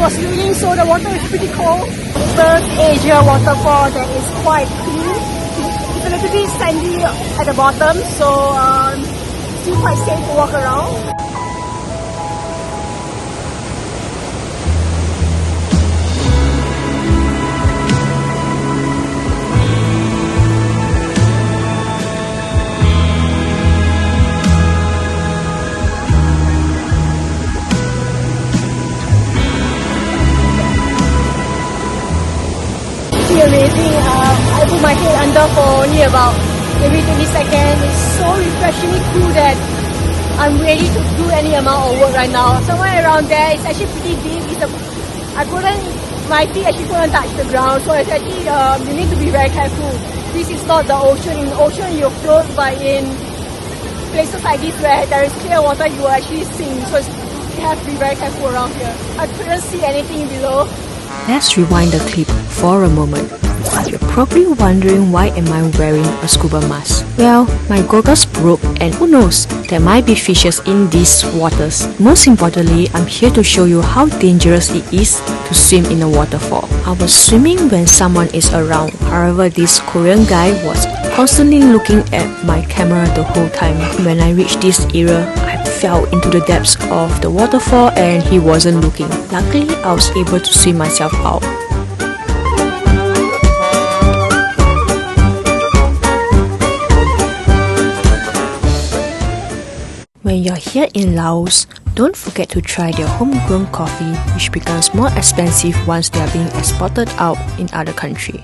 was raining, so the water is pretty cold. First Asia waterfall that is quite clean. It's a little bit sandy at the bottom, so still quite safe to walk around. Amazing. I put my head under for only about maybe 20 seconds. It's so refreshingly cool that I'm ready to do any amount of work right now. Somewhere around there, it's actually pretty deep. My feet actually couldn't touch the ground, so it's actually you need to be very careful. This is not the ocean. In the ocean, you float, but in places like this where there is clear water, you will actually sink. So you have to be very careful around here. I couldn't see anything below. Let's rewind the clip for a moment. You're probably wondering why am I wearing a scuba mask? Well, my goggles broke and who knows, there might be fishes in these waters. Most importantly, I'm here to show you how dangerous it is to swim in a waterfall. I was swimming when someone is around. However, this Korean guy was constantly looking at my camera the whole time. When I reached this area, I fell into the depths of the waterfall and he wasn't looking. Luckily, I was able to swim myself out. When you're here in Laos, don't forget to try their homegrown coffee, which becomes more expensive once they are being exported out in other countries.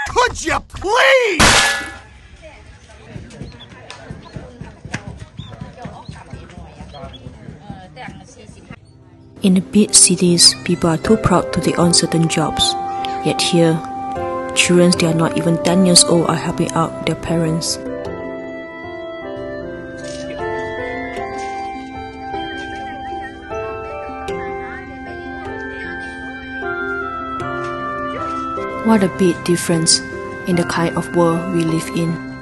Could you please? In the big cities, people are too proud to take on certain jobs. Yet here, children that are not even 10 years old are helping out their parents. What a big difference in the kind of world we live in.